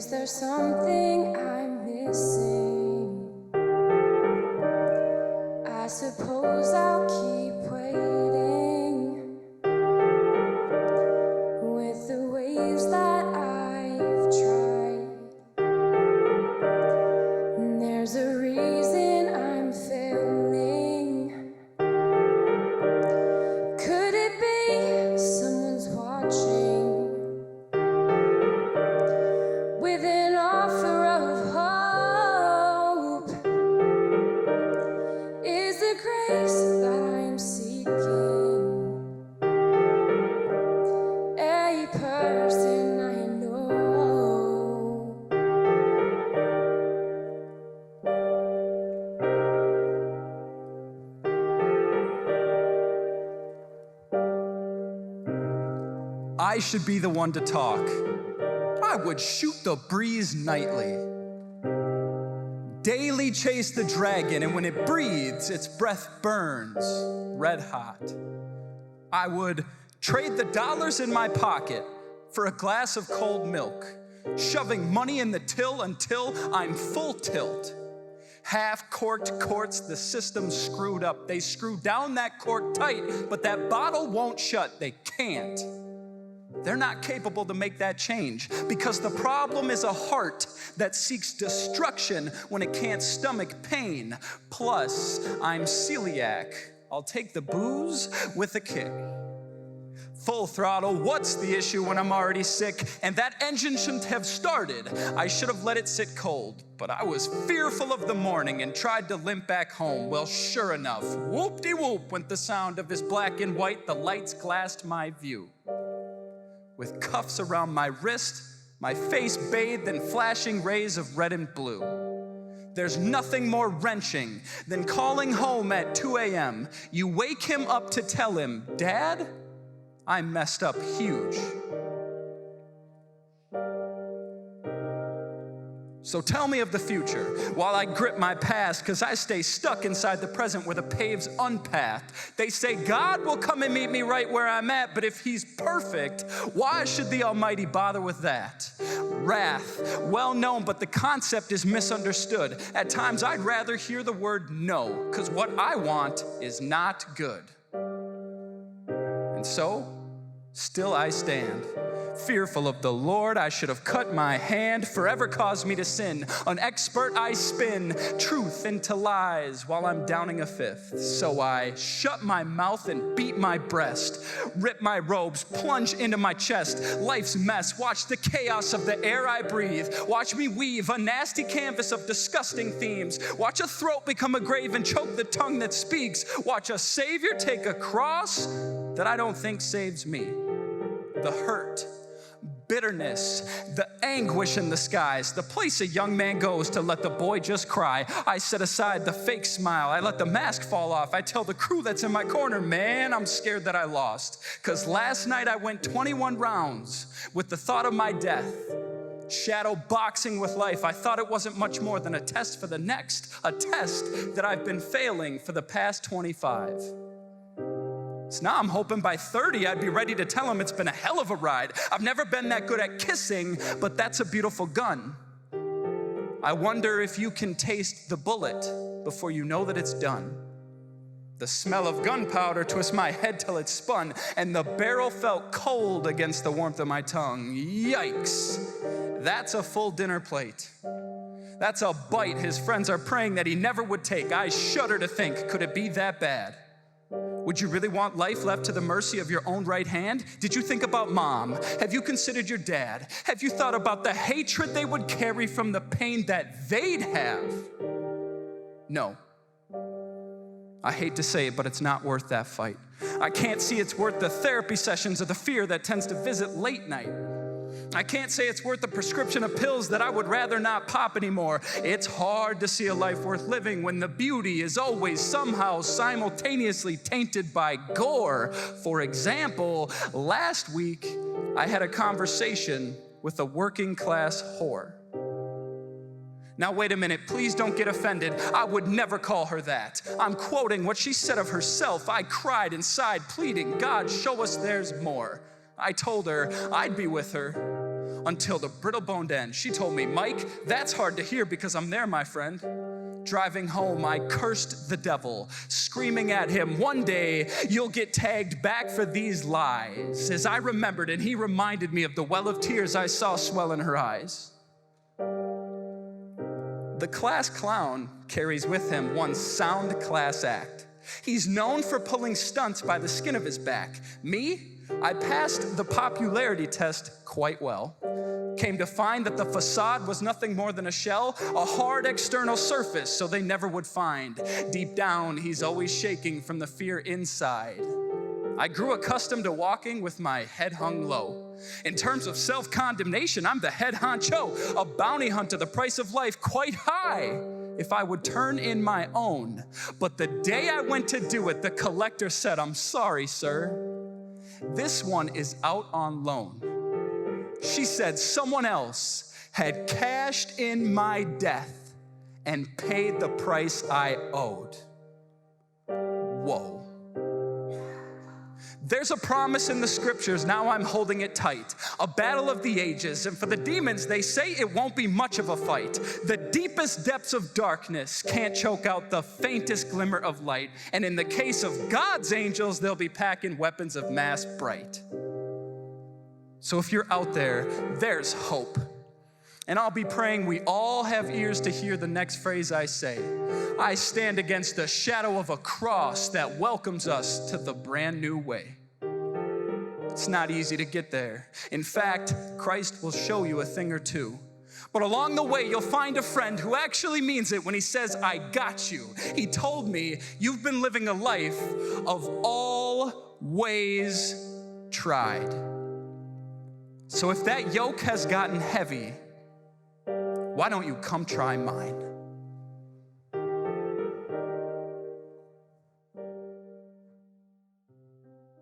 Is there something I'm missing? I suppose I'll keep waiting with the ways that I've tried. And there's a reason I'm failing. Could it be someone's watching with an offer of hope? Is the grace that I'm seeking a person I know? I should be the one to talk. I would shoot the breeze nightly. Daily chase the dragon, and when it breathes, its breath burns red hot. I would trade the dollars in my pocket for a glass of cold milk, shoving money in the till until I'm full tilt. Half-corked courts, the system's screwed up. They screw down that cork tight, but that bottle won't shut. They can't. They're not capable to make that change because the problem is a heart that seeks destruction when it can't stomach pain. Plus, I'm celiac. I'll take the booze with a kick. Full throttle, what's the issue when I'm already sick? And that engine shouldn't have started. I should have let it sit cold. But I was fearful of the morning and tried to limp back home. Well, sure enough, whoop-de-whoop went the sound of his black and white. The lights glassed my view. With cuffs around my wrist, my face bathed in flashing rays of red and blue. There's nothing more wrenching than calling home at 2 a.m. You wake him up to tell him, Dad, I messed up huge. So tell me of the future while I grip my past, because I stay stuck inside the present where the pave's unpathed. They say God will come and meet me right where I'm at, but if he's perfect, why should the Almighty bother with that? Wrath, well known, but the concept is misunderstood. At times I'd rather hear the word no, because what I want is not good. And so, still I stand. Fearful of the Lord, I should have cut my hand, forever caused me to sin. An expert I spin truth into lies while I'm downing a fifth. So I shut my mouth and beat my breast, rip my robes, plunge into my chest. Life's mess, watch the chaos of the air I breathe. Watch me weave a nasty canvas of disgusting themes. Watch a throat become a grave and choke the tongue that speaks. Watch a savior take a cross that I don't think saves me. The hurt, bitterness, the anguish in the skies, the place a young man goes to let the boy just cry. I set aside the fake smile. I let the mask fall off. I tell the crew that's in my corner, man, I'm scared that I lost. 'Cause last night I went 21 rounds with the thought of my death. Shadow boxing with life. I thought it wasn't much more than a test for the next, a test that I've been failing for the past 25. So now I'm hoping by 30 I'd be ready to tell him it's been a hell of a ride. I've never been that good at kissing, but that's a beautiful gun. I wonder if you can taste the bullet before you know that it's done. The smell of gunpowder twists my head till it's spun, and the barrel felt cold against the warmth of my tongue. Yikes, that's a full dinner plate. That's a bite his friends are praying that he never would take. I shudder to think, could it be that bad? Would you really want life left to the mercy of your own right hand? Did you think about mom? Have you considered your dad? Have you thought about the hatred they would carry from the pain that they'd have? No. I hate to say it, but it's not worth that fight. I can't see it's worth the therapy sessions or the fear that tends to visit late night. I can't say it's worth the prescription of pills that I would rather not pop anymore. It's hard to see a life worth living when the beauty is always somehow simultaneously tainted by gore. For example, last week I had a conversation with a working class whore. Now wait a minute, please don't get offended. I would never call her that. I'm quoting what she said of herself. I cried inside, pleading, God, show us there's more. I told her I'd be with her until the brittle-boned end. She told me, Mike, that's hard to hear because I'm there, my friend. Driving home, I cursed the devil, screaming at him, one day you'll get tagged back for these lies. As I remembered, and he reminded me of the well of tears I saw swell in her eyes. The class clown carries with him one sound class act. He's known for pulling stunts by the skin of his back. Me, I passed the popularity test quite well. Came to find that the facade was nothing more than a shell, a hard external surface so they never would find. Deep down, he's always shaking from the fear inside. I grew accustomed to walking with my head hung low. In terms of self-condemnation, I'm the head honcho, a bounty hunter, the price of life quite high if I would turn in my own. But the day I went to do it, the collector said, I'm sorry, sir. This one is out on loan. She said someone else had cashed in my death and paid the price I owed. Whoa. There's a promise in the scriptures, now I'm holding it tight. A battle of the ages, and for the demons, they say it won't be much of a fight. The deepest depths of darkness can't choke out the faintest glimmer of light. And in the case of God's angels, they'll be packing weapons of mass bright. So if you're out there, there's hope. And I'll be praying we all have ears to hear the next phrase I say. I stand against the shadow of a cross that welcomes us to the brand new way. It's not easy to get there. In fact, Christ will show you a thing or two. But along the way, you'll find a friend who actually means it when he says, I got you. He told me, you've been living a life of all ways tried. So if that yoke has gotten heavy, why don't you come try mine?